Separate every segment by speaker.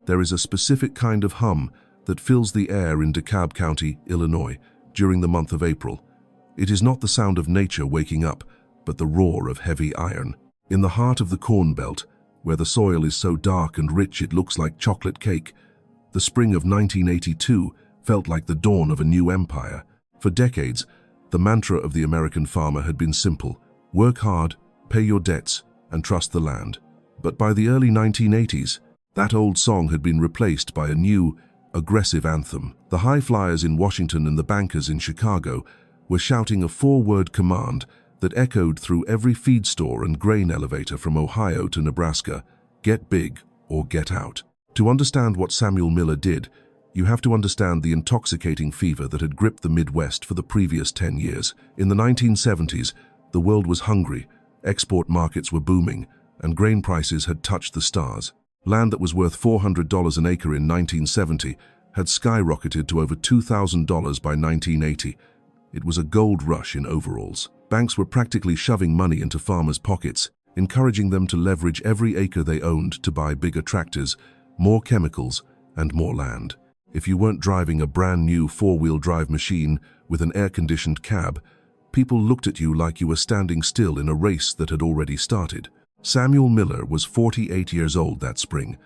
Speaker 1: There is a specific kind of hum that fills the air in DeKalb County, Illinois, during the month of April. It is not the sound of nature waking up, but the roar of heavy iron. In the heart of the Corn Belt, where the soil is so dark and rich it looks like chocolate cake, the spring of 1982 felt like the dawn of a new empire. For decades, the mantra of the American farmer had been simple: work hard, pay your debts, and trust the land. But by the early 1980s, that old song had been replaced by a new, aggressive anthem. The high flyers in Washington and the bankers in Chicago were shouting a four-word command that echoed through every feed store and grain elevator from Ohio to Nebraska: get big or get out. To understand what Samuel Miller did, you have to understand the intoxicating fever that had gripped the Midwest for the previous 10 years. In the 1970s, the world was hungry, export markets were booming, and grain prices had touched the stars. Land that was worth $400 an acre in 1970 had skyrocketed to over $2,000 by 1980. It was a gold rush in overalls. Banks were practically shoving money into farmers' pockets, encouraging them to leverage every acre they owned to buy bigger tractors, more chemicals, and more land. If you weren't driving a brand new four-wheel drive machine with an air-conditioned cab, people looked at you like you were standing still in a race that had already started. Samuel Miller was 48 years old that spring,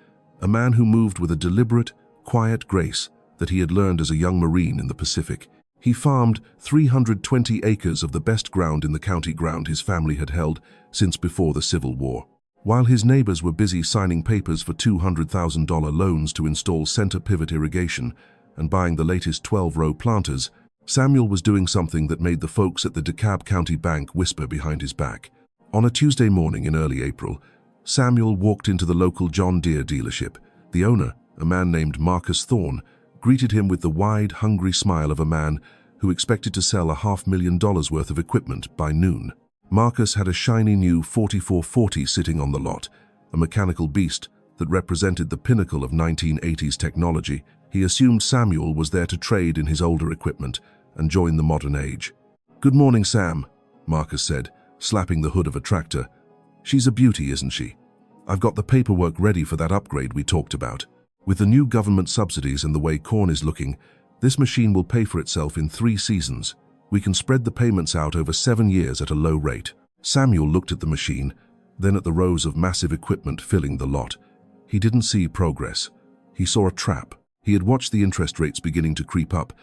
Speaker 1: a man who moved with a deliberate, quiet grace that he had learned as a young Marine in the Pacific. He farmed 320 acres of the best ground in the county, ground his family had held since before the Civil War. While his neighbors were busy signing papers for $200,000 loans to install center pivot irrigation and buying the latest 12-row planters, Samuel was doing something that made the folks at the DeKalb County Bank whisper behind his back. On a Tuesday morning in early April, Samuel walked into the local John Deere dealership. The owner, a man named Marcus Thorne, greeted him with the wide, hungry smile of a man who expected to sell $500,000 worth of equipment by noon. Marcus had a shiny new 4440 sitting on the lot, a mechanical beast that represented the pinnacle of 1980s technology. He assumed Samuel was there to trade in his older equipment and join the modern age. "Good morning, Sam," Marcus said, slapping the hood of a tractor. "She's a beauty, isn't she? I've got the paperwork ready for that upgrade we talked about. With the new government subsidies and the way corn is looking, this machine will pay for itself in 3 seasons. We can spread the payments out over 7 years at a low rate." Samuel looked at the machine, then at the rows of massive equipment filling the lot. He didn't see progress. He saw a trap. He had watched the interest rates beginning to creep up,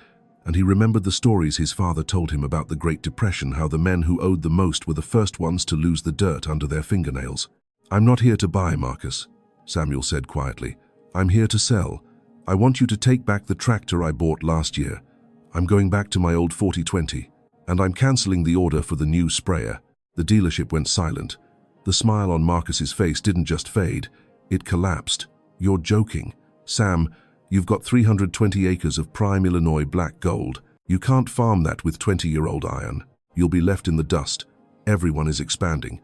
Speaker 1: and he remembered the stories his father told him about the Great Depression, how the men who owed the most were the first ones to lose the dirt under their fingernails. "I'm not here to buy, Marcus," Samuel said quietly. "I'm here to sell. I want you to take back the tractor I bought last year. I'm going back to my old 4020, and I'm canceling the order for the new sprayer." The dealership went silent. The smile on Marcus's face didn't just fade, it collapsed. "You're joking. Sam, you've got 320 acres of prime Illinois black gold. You can't farm that with 20-year-old iron. You'll be left in the dust. Everyone is expanding.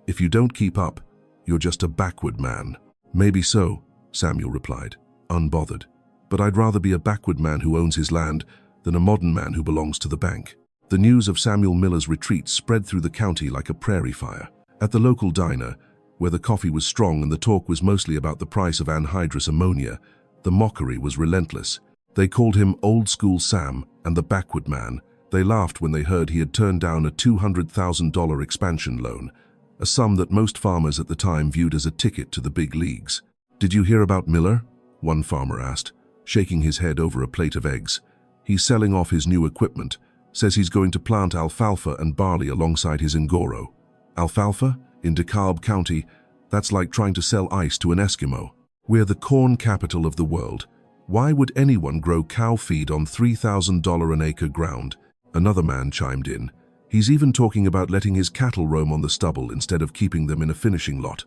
Speaker 1: If you don't keep up, you're just a backward man." "Maybe so," Samuel replied, unbothered. "But I'd rather be a backward man who owns his land than a modern man who belongs to the bank." The news of Samuel Miller's retreat spread through the county like a prairie fire. At the local diner, where the coffee was strong and the talk was mostly about the price of anhydrous ammonia, the mockery was relentless. They called him Old School Sam and the backward man. They laughed when they heard he had turned down a $200,000 expansion loan, a sum that most farmers at the time viewed as a ticket to the big leagues. "Did you hear about Miller?" one farmer asked, shaking his head over a plate of eggs. "He's selling off his new equipment, says he's going to plant alfalfa and barley alongside his Ngoro." "Alfalfa? In DeKalb County? That's like trying to sell ice to an Eskimo. We're the corn capital of the world. Why would anyone grow cow feed on $3,000 an acre ground?" Another man chimed in. "He's even talking about letting his cattle roam on the stubble instead of keeping them in a finishing lot."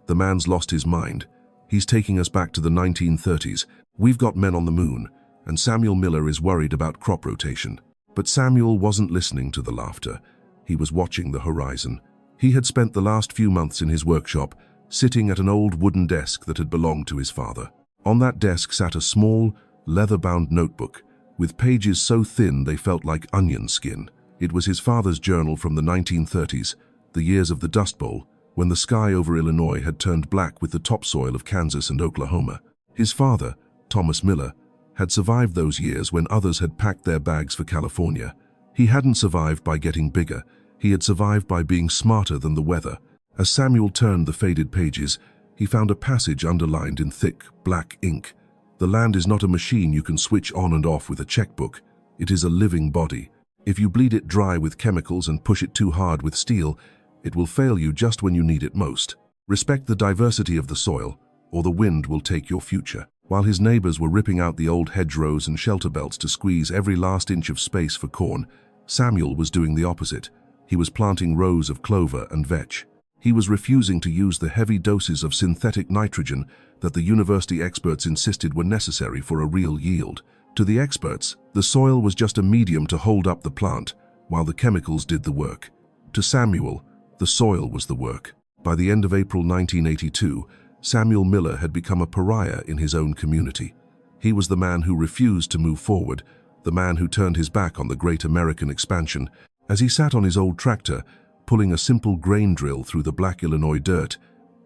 Speaker 1: The man's lost his mind. "He's taking us back to the 1930s. We've got men on the moon, and Samuel Miller is worried about crop rotation." But Samuel wasn't listening to the laughter. He was watching the horizon. He had spent the last few months in his workshop, sitting at an old wooden desk that had belonged to his father. On that desk sat a small, leather-bound notebook, with pages so thin they felt like onion skin. It was his father's journal from the 1930s, the years of the Dust Bowl, when the sky over Illinois had turned black with the topsoil of Kansas and Oklahoma. His father, Thomas Miller, had survived those years when others had packed their bags for California. He hadn't survived by getting bigger, he had survived by being smarter than the weather. As Samuel turned the faded pages, he found a passage underlined in thick, black ink. The land is not a machine you can switch on and off with a checkbook. It is a living body. If you bleed it dry with chemicals and push it too hard with steel, it will fail you just when you need it most. Respect the diversity of the soil, or the wind will take your future. While his neighbors were ripping out the old hedgerows and shelter belts to squeeze every last inch of space for corn, Samuel was doing the opposite. He was planting rows of clover and vetch. He was refusing to use the heavy doses of synthetic nitrogen that the university experts insisted were necessary for a real yield. To the experts, the soil was just a medium to hold up the plant, while the chemicals did the work. To Samuel, the soil was the work. By the end of April 1982, Samuel Miller had become a pariah in his own community. He was the man who refused to move forward, the man who turned his back on the great American expansion. As he sat on his old tractor, pulling a simple grain drill through the black Illinois dirt,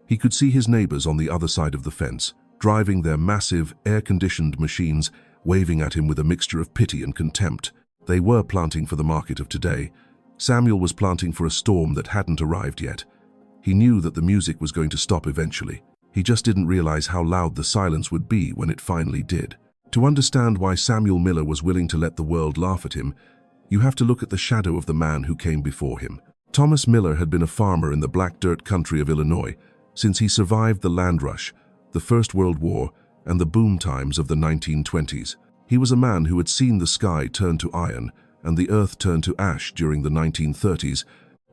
Speaker 1: he could see his neighbors on the other side of the fence, driving their massive, air-conditioned machines, waving at him with a mixture of pity and contempt. They were planting for the market of today. Samuel was planting for a storm that hadn't arrived yet. He knew that the music was going to stop eventually. He just didn't realize how loud the silence would be when it finally did. To understand why Samuel Miller was willing to let the world laugh at him, you have to look at the shadow of the man who came before him. Thomas Miller had been a farmer in the black dirt country of Illinois since he survived the land rush, the First World War, and the boom times of the 1920s. He was a man who had seen the sky turn to iron and the earth turn to ash during the 1930s,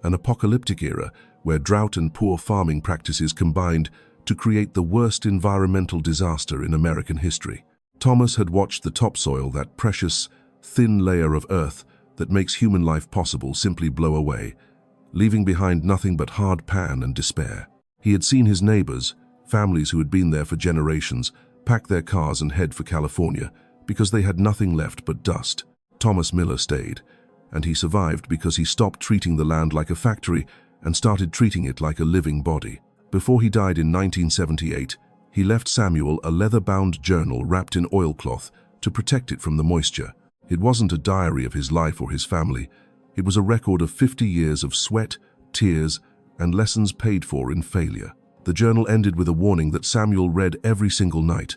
Speaker 1: an apocalyptic era where drought and poor farming practices combined to create the worst environmental disaster in American history. Thomas had watched the topsoil, that precious, thin layer of earth that makes human life possible, simply blow away, leaving behind nothing but hard pan and despair. He had seen his neighbors, families who had been there for generations, pack their cars and head for California because they had nothing left but dust. Thomas Miller stayed, and he survived because he stopped treating the land like a factory and started treating it like a living body. Before he died in 1978, he left Samuel a leather-bound journal wrapped in oilcloth to protect it from the moisture. It wasn't a diary of his life or his family. It was a record of 50 years of sweat, tears, and lessons paid for in failure. The journal ended with a warning that Samuel read every single night.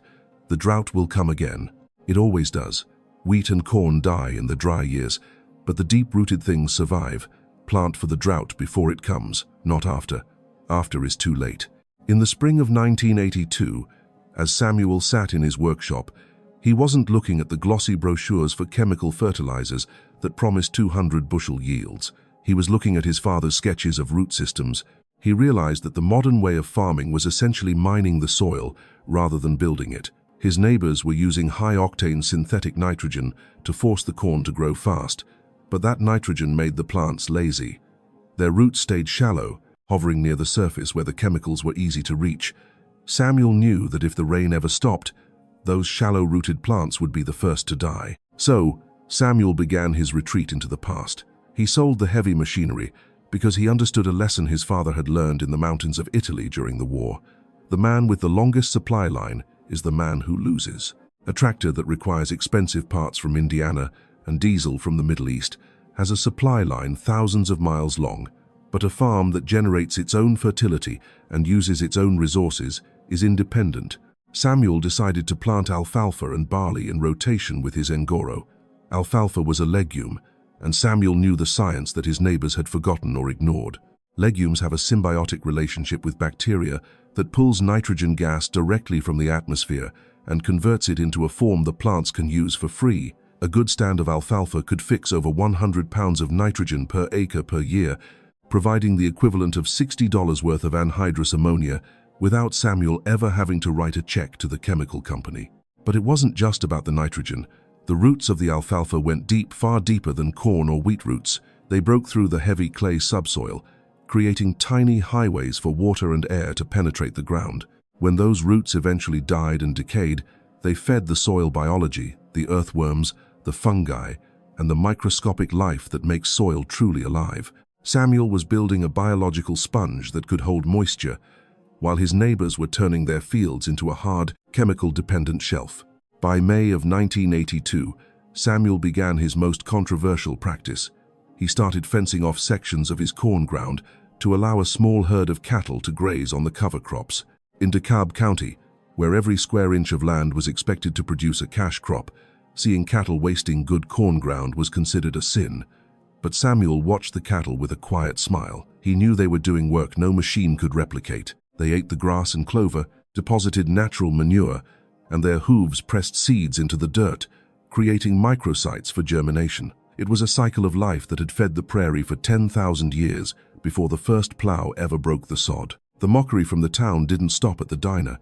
Speaker 1: The drought will come again. It always does. Wheat and corn die in the dry years, but the deep-rooted things survive. Plant for the drought before it comes, not after. After is too late. In the spring of 1982, as Samuel sat in his workshop, he wasn't looking at the glossy brochures for chemical fertilizers that promised 200 bushel yields. He was looking at his father's sketches of root systems. He realized that the modern way of farming was essentially mining the soil rather than building it. His neighbors were using high-octane synthetic nitrogen to force the corn to grow fast, but that nitrogen made the plants lazy. Their roots stayed shallow, hovering near the surface where the chemicals were easy to reach. Samuel knew that if the rain ever stopped, those shallow-rooted plants would be the first to die. So, Samuel began his retreat into the past. He sold the heavy machinery because he understood a lesson his father had learned in the mountains of Italy during the war. The man with the longest supply line is the man who loses. A tractor that requires expensive parts from Indiana and diesel from the Middle East has a supply line thousands of miles long, but a farm that generates its own fertility and uses its own resources is independent. Samuel decided to plant alfalfa and barley in rotation with his Ngoro. Alfalfa was a legume, and Samuel knew the science that his neighbors had forgotten or ignored. Legumes have a symbiotic relationship with bacteria that pulls nitrogen gas directly from the atmosphere and converts it into a form the plants can use for free. A good stand of alfalfa could fix over 100 pounds of nitrogen per acre per year, providing the equivalent of $60 worth of anhydrous ammonia without Samuel ever having to write a check to the chemical company. But it wasn't just about the nitrogen. The roots of the alfalfa went deep, far deeper than corn or wheat roots. They broke through the heavy clay subsoil, creating tiny highways for water and air to penetrate the ground. When those roots eventually died and decayed, they fed the soil biology, the earthworms, the fungi, and the microscopic life that makes soil truly alive. Samuel was building a biological sponge that could hold moisture, while his neighbors were turning their fields into a hard, chemical-dependent shelf. By May of 1982, Samuel began his most controversial practice. He started fencing off sections of his corn ground to allow a small herd of cattle to graze on the cover crops. In DeKalb County, where every square inch of land was expected to produce a cash crop, seeing cattle wasting good corn ground was considered a sin. But Samuel watched the cattle with a quiet smile. He knew they were doing work no machine could replicate. They ate the grass and clover, deposited natural manure, and their hooves pressed seeds into the dirt, creating microsites for germination. It was a cycle of life that had fed the prairie for 10,000 years before the first plow ever broke the sod. The mockery from the town didn't stop at the diner.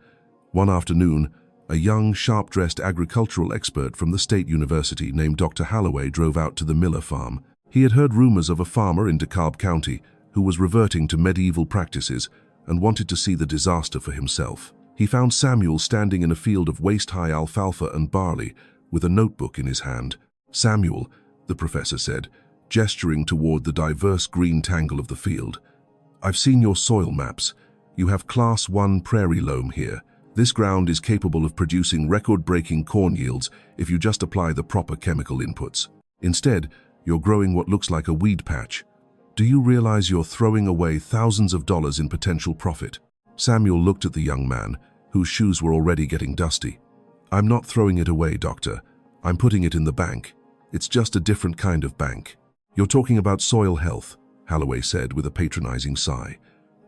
Speaker 1: One afternoon, a young, sharp-dressed agricultural expert from the state university named Dr. Holloway drove out to the Miller farm. He had heard rumors of a farmer in DeKalb County who was reverting to medieval practices and wanted to see the disaster for himself. He found Samuel standing in a field of waist-high alfalfa and barley with a notebook in his hand. "Samuel," the professor said, gesturing toward the diverse green tangle of the field, "I've seen your soil maps. You have Class 1 prairie loam here. This ground is capable of producing record-breaking corn yields if you just apply the proper chemical inputs. Instead, you're growing what looks like a weed patch. Do you realize you're throwing away thousands of dollars in potential profit?" Samuel looked at the young man, whose shoes were already getting dusty. "I'm not throwing it away, doctor. I'm putting it in the bank. It's just a different kind of bank." "You're talking about soil health," Holloway said with a patronizing sigh.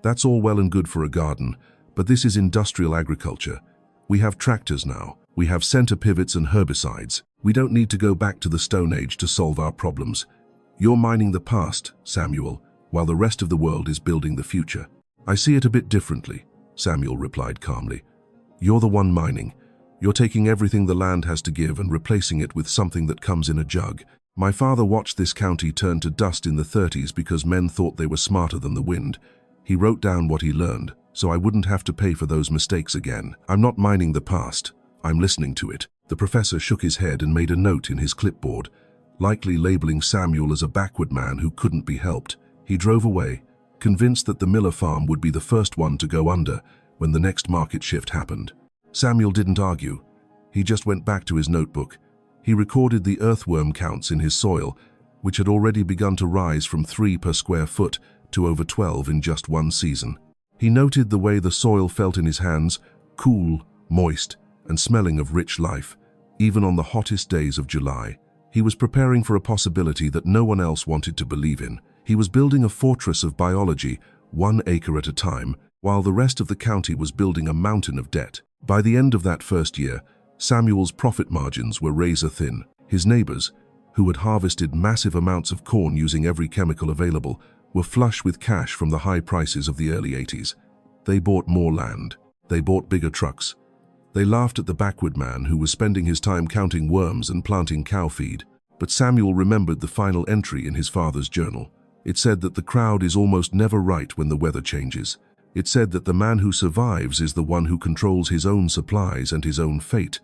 Speaker 1: "That's all well and good for a garden, but this is industrial agriculture. We have tractors now. We have center pivots and herbicides. We don't need to go back to the Stone Age to solve our problems. You're mining the past, Samuel, while the rest of the world is building the future." "I see it a bit differently," Samuel replied calmly. "You're the one mining. You're taking everything the land has to give and replacing it with something that comes in a jug. My father watched this county turn to dust in the 30s because men thought they were smarter than the wind. He wrote down what he learned, so I wouldn't have to pay for those mistakes again. I'm not mining the past. I'm listening to it." The professor shook his head and made a note in his clipboard, likely labeling Samuel as a backward man who couldn't be helped. He drove away, convinced that the Miller farm would be the first one to go under when the next market shift happened. Samuel didn't argue. He just went back to his notebook. He recorded the earthworm counts in his soil, which had already begun to rise from 3 per square foot to over 12 in just one season. He noted the way the soil felt in his hands, cool, moist, and smelling of rich life, even on the hottest days of July. He was preparing for a possibility that no one else wanted to believe in. He was building a fortress of biology, 1 acre at a time, while the rest of the county was building a mountain of debt. By the end of that first year, Samuel's profit margins were razor-thin. His neighbors, who had harvested massive amounts of corn using every chemical available, were flush with cash from the high prices of the early 80s. They bought more land. They bought bigger trucks. They laughed at the backward man who was spending his time counting worms and planting cow feed. But Samuel remembered the final entry in his father's journal. It said that the crowd is almost never right when the weather changes. It said that the man who survives is the one who controls his own supplies and his own fate.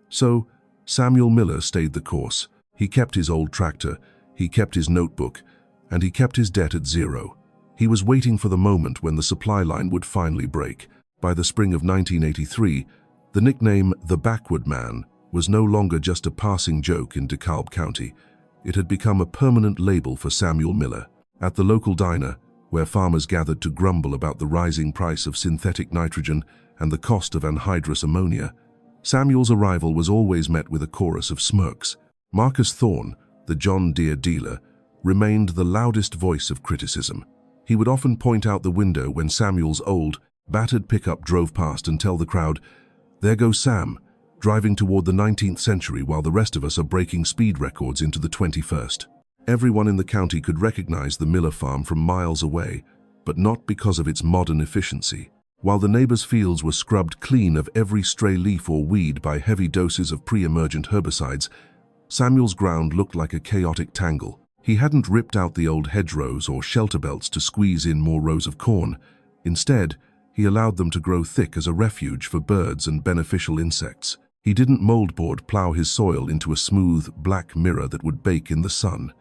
Speaker 1: So, Samuel Miller stayed the course. He kept his old tractor, he kept his notebook, and he kept his debt at zero. He was waiting for the moment when the supply line would finally break. By the spring of 1983, the nickname "the Backward Man" was no longer just a passing joke in DeKalb County. It had become a permanent label for Samuel Miller. At the local diner, where farmers gathered to grumble about the rising price of synthetic nitrogen and the cost of anhydrous ammonia, Samuel's arrival was always met with a chorus of smirks. Marcus Thorne, the John Deere dealer, remained the loudest voice of criticism. He would often point out the window when Samuel's old, battered pickup drove past and tell the crowd, "There goes Sam, driving toward the 19th century while the rest of us are breaking speed records into the 21st. Everyone in the county could recognize the Miller farm from miles away, but not because of its modern efficiency. While the neighbors' fields were scrubbed clean of every stray leaf or weed by heavy doses of pre-emergent herbicides, Samuel's ground looked like a chaotic tangle. He hadn't ripped out the old hedgerows or shelter belts to squeeze in more rows of corn. Instead, he allowed them to grow thick as a refuge for birds and beneficial insects. He didn't moldboard plow his soil into a smooth, black mirror that would bake in the sun.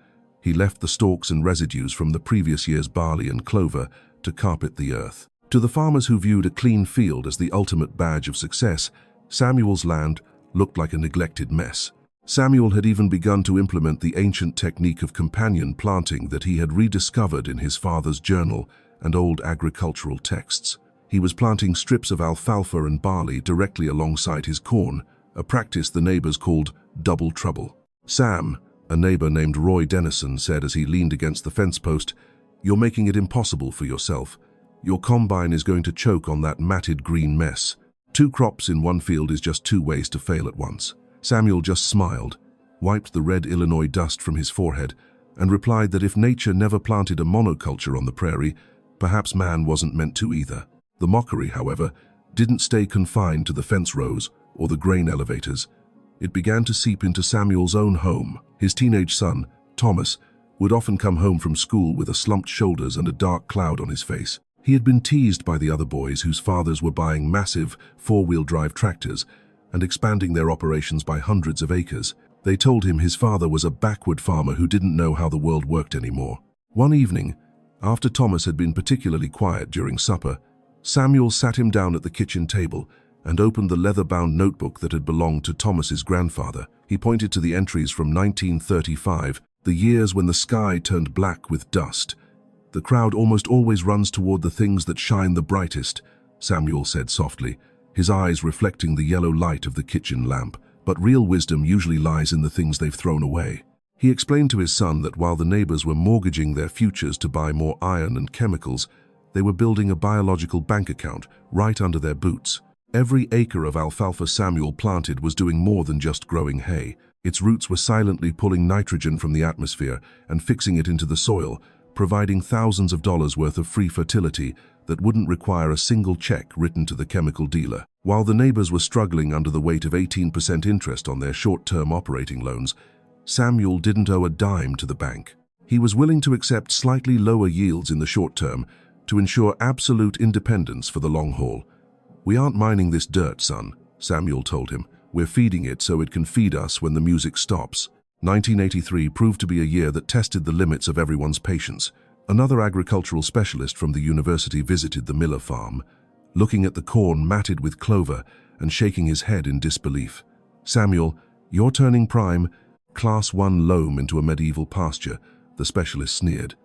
Speaker 1: He left the stalks and residues from the previous year's barley and clover to carpet the earth. To the farmers who viewed a clean field as the ultimate badge of success, Samuel's land looked like a neglected mess. Samuel had even begun to implement the ancient technique of companion planting that he had rediscovered in his father's journal and old agricultural texts. He was planting strips of alfalfa and barley directly alongside his corn, a practice the neighbors called double trouble. Sam, a neighbor named Roy Dennison, said as he leaned against the fence post, "You're making it impossible for yourself. Your combine is going to choke on that matted green mess. 2 crops in one field is just 2 ways to fail at once." Samuel just smiled, wiped the red Illinois dust from his forehead, and replied that if nature never planted a monoculture on the prairie, perhaps man wasn't meant to either. The mockery, however, didn't stay confined to the fence rows or the grain elevators. It began to seep into Samuel's own home. His teenage son, Thomas, would often come home from school with slumped shoulders and a dark cloud on his face. He had been teased by the other boys whose fathers were buying massive 4-wheel drive tractors and expanding their operations by hundreds of acres. They told him his father was a backward farmer who didn't know how the world worked anymore. One evening, after Thomas had been particularly quiet during supper, Samuel sat him down at the kitchen table and opened the leather-bound notebook that had belonged to Thomas's grandfather. He pointed to the entries from 1935, the years when the sky turned black with dust. "The crowd almost always runs toward the things that shine the brightest," Samuel said softly, his eyes reflecting the yellow light of the kitchen lamp. "But real wisdom usually lies in the things they've thrown away." He explained to his son that while the neighbors were mortgaging their futures to buy more iron and chemicals, they were building a biological bank account right under their boots. Every acre of alfalfa Samuel planted was doing more than just growing hay. Its roots were silently pulling nitrogen from the atmosphere and fixing it into the soil, providing thousands of dollars worth of free fertility that wouldn't require a single check written to the chemical dealer. While the neighbors were struggling under the weight of 18% interest on their short-term operating loans, Samuel didn't owe a dime to the bank. He was willing to accept slightly lower yields in the short term to ensure absolute independence for the long haul. "We aren't mining this dirt, son," Samuel told him. "We're feeding it so it can feed us when the music stops." 1983 proved to be a year that tested the limits of everyone's patience. Another agricultural specialist from the university visited the Miller farm, looking at the corn matted with clover and shaking his head in disbelief. "Samuel, you're turning prime, Class 1 loam into a medieval pasture," the specialist sneered.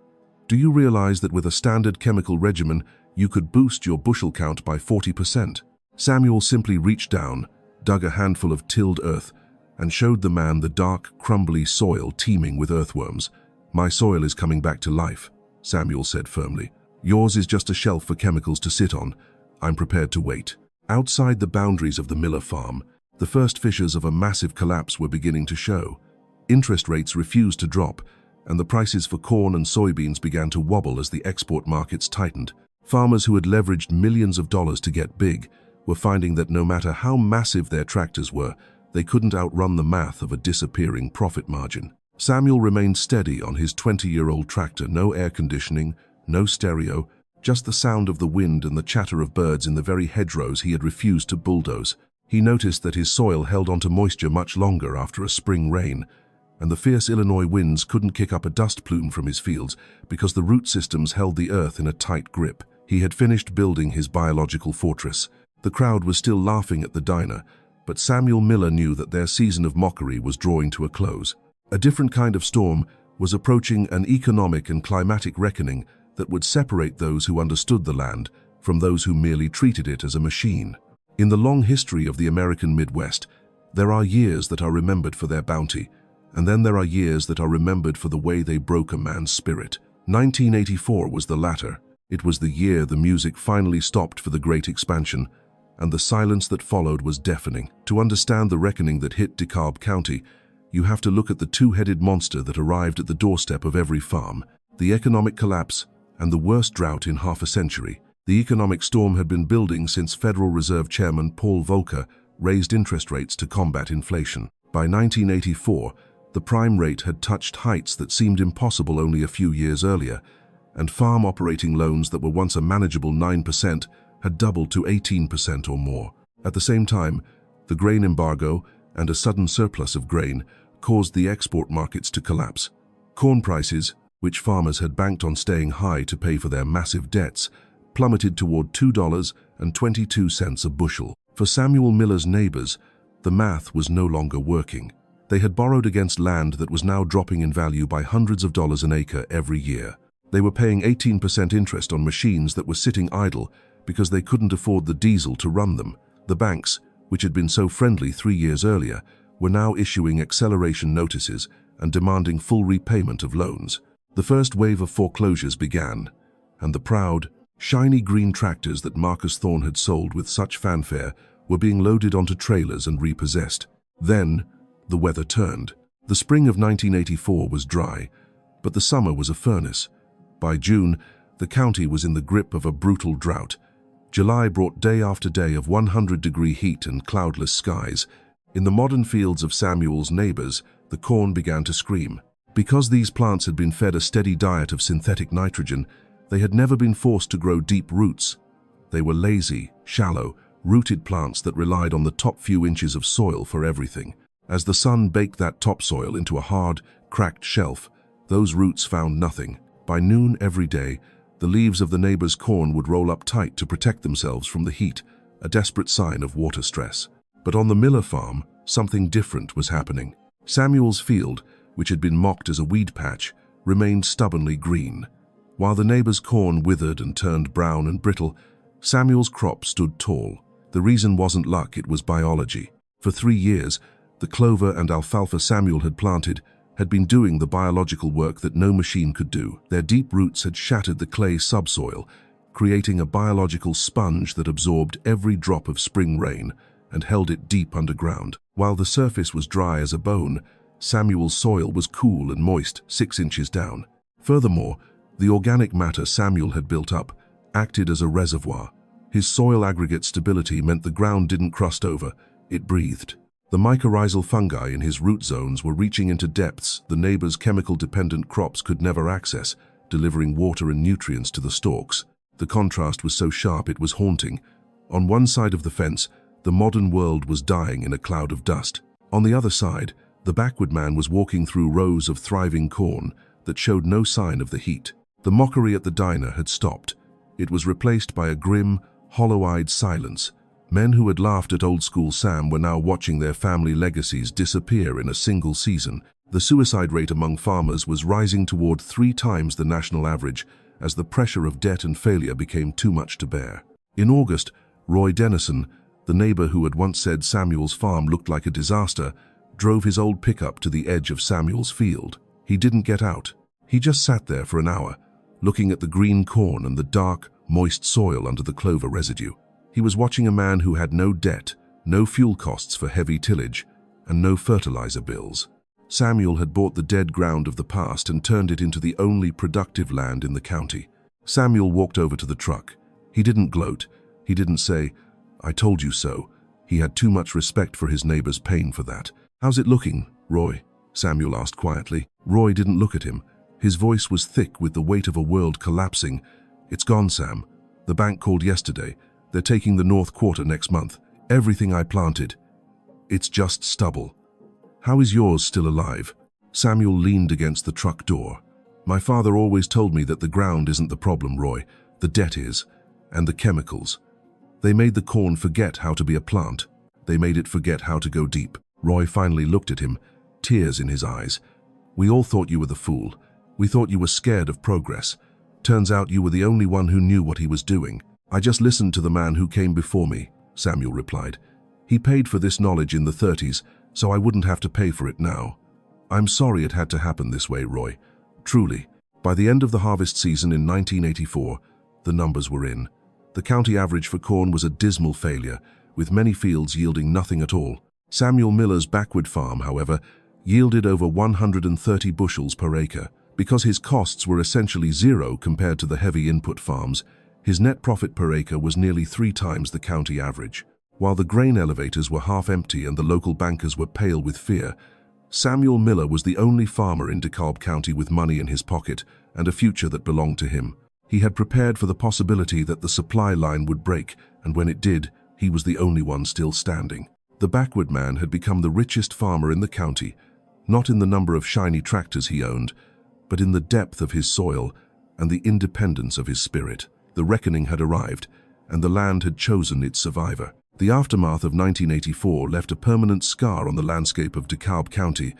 Speaker 1: "Do you realize that with a standard chemical regimen, you could boost your bushel count by 40%? Samuel simply reached down, dug a handful of tilled earth, and showed the man the dark, crumbly soil teeming with earthworms. "My soil is coming back to life," Samuel said firmly. "Yours is just a shelf for chemicals to sit on. I'm prepared to wait." Outside the boundaries of the Miller farm, the first fissures of a massive collapse were beginning to show. Interest rates refused to drop, and the prices for corn and soybeans began to wobble as the export markets tightened. Farmers who had leveraged millions of dollars to get big were finding that no matter how massive their tractors were, they couldn't outrun the math of a disappearing profit margin. Samuel remained steady on his 20-year-old tractor, no air conditioning, no stereo, just the sound of the wind and the chatter of birds in the very hedgerows he had refused to bulldoze. He noticed that his soil held onto moisture much longer after a spring rain, and the fierce Illinois winds couldn't kick up a dust plume from his fields because the root systems held the earth in a tight grip. He had finished building his biological fortress. The crowd was still laughing at the diner, but Samuel Miller knew that their season of mockery was drawing to a close. A different kind of storm was approaching, an economic and climatic reckoning that would separate those who understood the land from those who merely treated it as a machine. In the long history of the American Midwest, there are years that are remembered for their bounty, and then there are years that are remembered for the way they broke a man's spirit. 1984 was the latter. It was the year the music finally stopped for the Great Expansion, and the silence that followed was deafening. To understand the reckoning that hit DeKalb County, you have to look at the two-headed monster that arrived at the doorstep of every farm: the economic collapse and the worst drought in half a century. The economic storm had been building since Federal Reserve Chairman Paul Volcker raised interest rates to combat inflation. By 1984, the prime rate had touched heights that seemed impossible only a few years earlier, and farm operating loans that were once a manageable 9% had doubled to 18% or more. At the same time, the grain embargo and a sudden surplus of grain caused the export markets to collapse. Corn prices, which farmers had banked on staying high to pay for their massive debts, plummeted toward $2.22 a bushel. For Samuel Miller's neighbors, the math was no longer working. They had borrowed against land that was now dropping in value by hundreds of dollars an acre every year. They were paying 18% interest on machines that were sitting idle because they couldn't afford the diesel to run them. The banks, which had been so friendly 3 years earlier, were now issuing acceleration notices and demanding full repayment of loans. The first wave of foreclosures began, and the proud, shiny green tractors that Marcus Thorne had sold with such fanfare were being loaded onto trailers and repossessed. Then, the weather turned. The spring of 1984 was dry, but the summer was a furnace. By June, the county was in the grip of a brutal drought. July brought day after day of 100-degree heat and cloudless skies. In the modern fields of Samuel's neighbors, the corn began to scream. Because these plants had been fed a steady diet of synthetic nitrogen, they had never been forced to grow deep roots. They were lazy, shallow, rooted plants that relied on the top few inches of soil for everything. As the sun baked that topsoil into a hard, cracked shelf, those roots found nothing. By noon every day, the leaves of the neighbor's corn would roll up tight to protect themselves from the heat, a desperate sign of water stress. But on the Miller farm, something different was happening. Samuel's field, which had been mocked as a weed patch, remained stubbornly green. While the neighbor's corn withered and turned brown and brittle, Samuel's crop stood tall. The reason wasn't luck, it was biology. For 3 years, the clover and alfalfa Samuel had planted had been doing the biological work that no machine could do. Their deep roots had shattered the clay subsoil, creating a biological sponge that absorbed every drop of spring rain and held it deep underground. While the surface was dry as a bone, Samuel's soil was cool and moist 6 inches down. Furthermore, the organic matter Samuel had built up acted as a reservoir. His soil aggregate stability meant the ground didn't crust over, it breathed. The mycorrhizal fungi in his root zones were reaching into depths the neighbor's chemical-dependent crops could never access, delivering water and nutrients to the stalks. The contrast was so sharp it was haunting. On one side of the fence, the modern world was dying in a cloud of dust. On the other side, the backward man was walking through rows of thriving corn that showed no sign of the heat. The mockery at the diner had stopped. It was replaced by a grim, hollow-eyed silence. Men who had laughed at old-school Sam were now watching their family legacies disappear in a single season. The suicide rate among farmers was rising toward 3 times the national average as the pressure of debt and failure became too much to bear. In August, Roy Dennison, the neighbor who had once said Samuel's farm looked like a disaster, drove his old pickup to the edge of Samuel's field. He didn't get out. He just sat there for an hour, looking at the green corn and the dark, moist soil under the clover residue. He was watching a man who had no debt, no fuel costs for heavy tillage, and no fertilizer bills. Samuel had bought the dead ground of the past and turned it into the only productive land in the county. Samuel walked over to the truck. He didn't gloat. He didn't say, "I told you so." He had too much respect for his neighbor's pain for that. "How's it looking, Roy?" Samuel asked quietly. Roy didn't look at him. His voice was thick with the weight of a world collapsing. "It's gone, Sam. The bank called yesterday. They're taking the North Quarter next month. Everything I planted. It's just stubble." "How is yours still alive?" Samuel leaned against the truck door. "My father always told me that the ground isn't the problem, Roy. The debt is. And the chemicals. They made the corn forget how to be a plant. They made it forget how to go deep." Roy finally looked at him, tears in his eyes. "We all thought you were the fool. We thought you were scared of progress. Turns out you were the only one who knew what he was doing." "I just listened to the man who came before me," Samuel replied. "He paid for this knowledge in the 30s, so I wouldn't have to pay for it now. I'm sorry it had to happen this way, Roy. Truly." By the end of the harvest season in 1984, the numbers were in. The county average for corn was a dismal failure, with many fields yielding nothing at all. Samuel Miller's backward farm, however, yielded over 130 bushels per acre. Because his costs were essentially zero compared to the heavy input farms, his net profit per acre was nearly 3 times the county average. While the grain elevators were half empty and the local bankers were pale with fear, Samuel Miller was the only farmer in DeKalb County with money in his pocket and a future that belonged to him. He had prepared for the possibility that the supply line would break, and when it did, he was the only one still standing. The backward man had become the richest farmer in the county, not in the number of shiny tractors he owned, but in the depth of his soil and the independence of his spirit. The reckoning had arrived, and the land had chosen its survivor. The aftermath of 1984 left a permanent scar on the landscape of DeKalb County,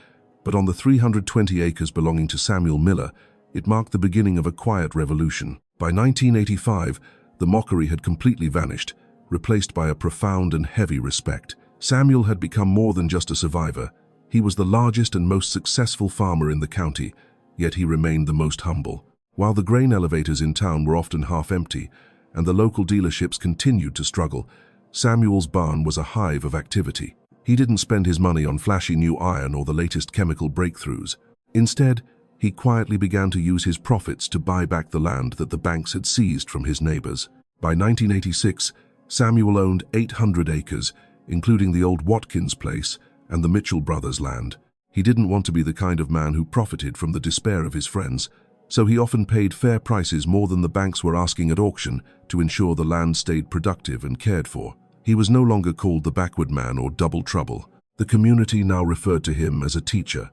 Speaker 1: but on the 320 acres belonging to Samuel Miller, it marked the beginning of a quiet revolution. By 1985, the mockery had completely vanished, replaced by a profound and heavy respect. Samuel had become more than just a survivor. He was the largest and most successful farmer in the county, yet he remained the most humble. While the grain elevators in town were often half empty, and the local dealerships continued to struggle, Samuel's barn was a hive of activity. He didn't spend his money on flashy new iron or the latest chemical breakthroughs. Instead, he quietly began to use his profits to buy back the land that the banks had seized from his neighbors. By 1986, Samuel owned 800 acres, including the old Watkins place and the Mitchell brothers' land. He didn't want to be the kind of man who profited from the despair of his friends, so he often paid fair prices, more than the banks were asking at auction, to ensure the land stayed productive and cared for. He was no longer called the backward man or double trouble. The community now referred to him as a teacher.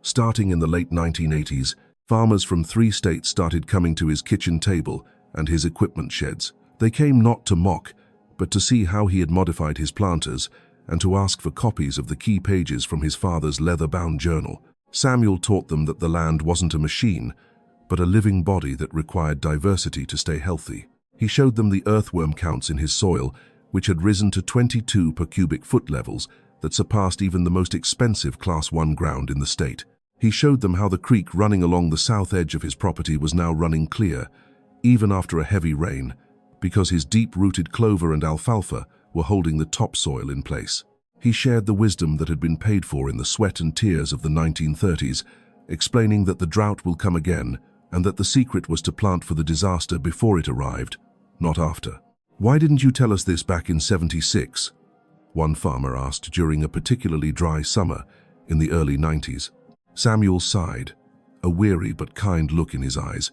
Speaker 1: Starting in the late 1980s, farmers from 3 states started coming to his kitchen table and his equipment sheds. They came not to mock, but to see how he had modified his planters and to ask for copies of the key pages from his father's leather-bound journal. Samuel taught them that the land wasn't a machine, but a living body that required diversity to stay healthy. He showed them the earthworm counts in his soil, which had risen to 22 per cubic foot levels that surpassed even the most expensive Class 1 ground in the state. He showed them how the creek running along the south edge of his property was now running clear, even after a heavy rain, because his deep-rooted clover and alfalfa were holding the topsoil in place. He shared the wisdom that had been paid for in the sweat and tears of the 1930s, explaining that the drought will come again and that the secret was to plant for the disaster before it arrived, not after. "Why didn't you tell us this back in '76? One farmer asked during a particularly dry summer in the early 90s. Samuel sighed, a weary but kind look in his eyes.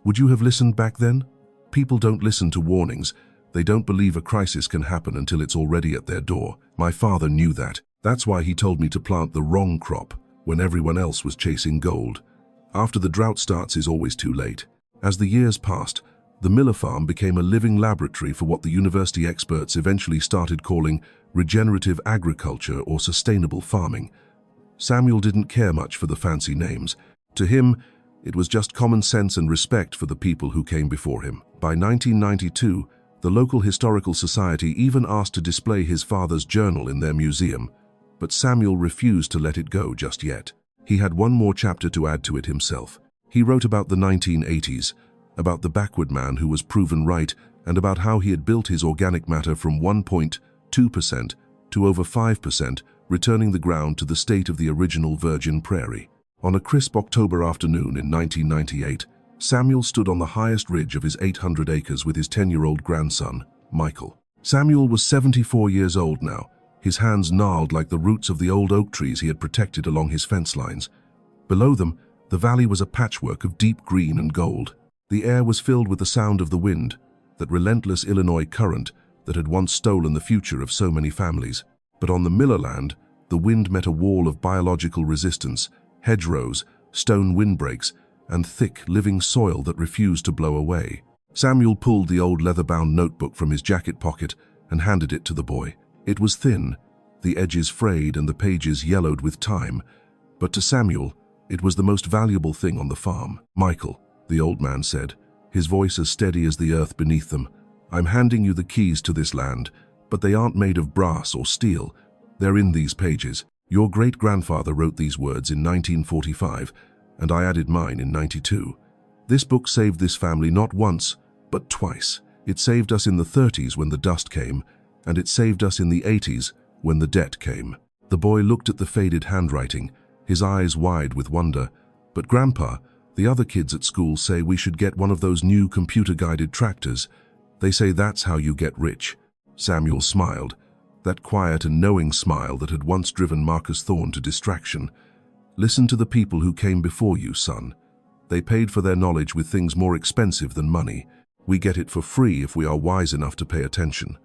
Speaker 1: "Would you have listened back then? People don't listen to warnings. They don't believe a crisis can happen until it's already at their door. My father knew that. That's why he told me to plant the wrong crop when everyone else was chasing gold. After the drought starts is always too late." As the years passed, the Miller farm became a living laboratory for what the university experts eventually started calling regenerative agriculture or sustainable farming. Samuel didn't care much for the fancy names. To him, it was just common sense and respect for the people who came before him. By 1992, the local historical society even asked to display his father's journal in their museum, but Samuel refused to let it go just yet. He had one more chapter to add to it himself. He wrote about the 1980s, about the backward man who was proven right, and about how he had built his organic matter from 1.2% to over 5%, returning the ground to the state of the original virgin prairie. On a crisp October afternoon in 1998, Samuel stood on the highest ridge of his 800 acres with his 10-year-old grandson, Michael. Samuel was 74 years old now, his hands gnarled like the roots of the old oak trees he had protected along his fence lines. Below them, the valley was a patchwork of deep green and gold. The air was filled with the sound of the wind, that relentless Illinois current that had once stolen the future of so many families. But on the Miller land, the wind met a wall of biological resistance, hedgerows, stone windbreaks, and thick, living soil that refused to blow away. Samuel pulled the old leather-bound notebook from his jacket pocket and handed it to the boy. It was thin, the edges frayed and the pages yellowed with time, but to Samuel, it was the most valuable thing on the farm. "Michael," the old man said, his voice as steady as the earth beneath them, "I'm handing you the keys to this land, but they aren't made of brass or steel. They're in these pages. Your great-grandfather wrote these words in 1945, and I added mine in 92. This book saved this family not once, but twice. It saved us in the 30s when the dust came, and it saved us in the 80s when the debt came." The boy looked at the faded handwriting, his eyes wide with wonder. "But Grandpa, the other kids at school say we should get one of those new computer-guided tractors. They say that's how you get rich." Samuel smiled, that quiet and knowing smile that had once driven Marcus Thorne to distraction. "Listen to the people who came before you, son. They paid for their knowledge with things more expensive than money. We get it for free if we are wise enough to pay attention.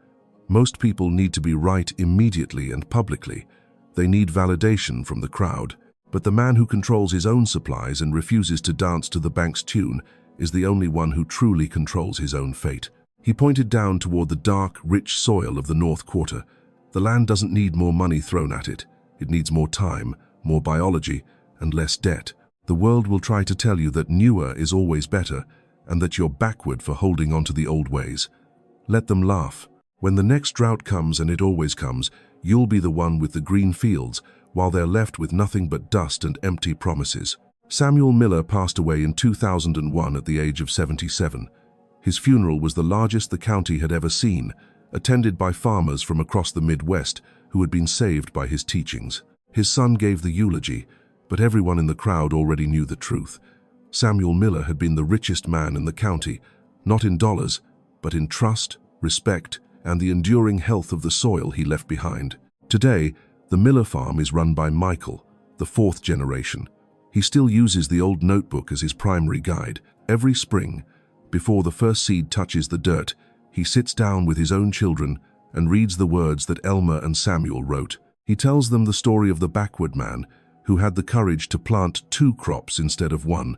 Speaker 1: Most people need to be right immediately and publicly. They need validation from the crowd. But the man who controls his own supplies and refuses to dance to the bank's tune is the only one who truly controls his own fate." He pointed down toward the dark, rich soil of the North Quarter. The land doesn't need more money thrown at it. It needs more time, more biology, and less debt. The world will try to tell you that newer is always better, and that you're backward for holding on to the old ways. Let them laugh. When the next drought comes, and it always comes, you'll be the one with the green fields, while they're left with nothing but dust and empty promises. Samuel Miller passed away in 2001 at the age of 77. His funeral was the largest the county had ever seen, attended by farmers from across the Midwest who had been saved by his teachings. His son gave the eulogy, but everyone in the crowd already knew the truth. Samuel Miller had been the richest man in the county, not in dollars, but in trust, respect, and the enduring health of the soil he left behind. Today, the Miller farm is run by Michael, the fourth generation. He still uses the old notebook as his primary guide. Every spring, before the first seed touches the dirt, he sits down with his own children and reads the words that Elmer and Samuel wrote. He tells them the story of the backward man who had the courage to plant 2 crops instead of 1,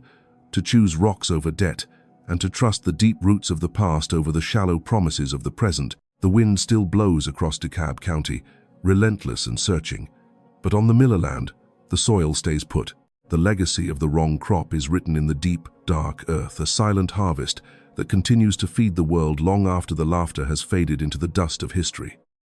Speaker 1: to choose rocks over debt, and to trust the deep roots of the past over the shallow promises of the present. The wind still blows across DeKalb County, relentless and searching. But on the Miller land, the soil stays put. The legacy of the wrong crop is written in the deep, dark earth, a silent harvest that continues to feed the world long after the laughter has faded into the dust of history.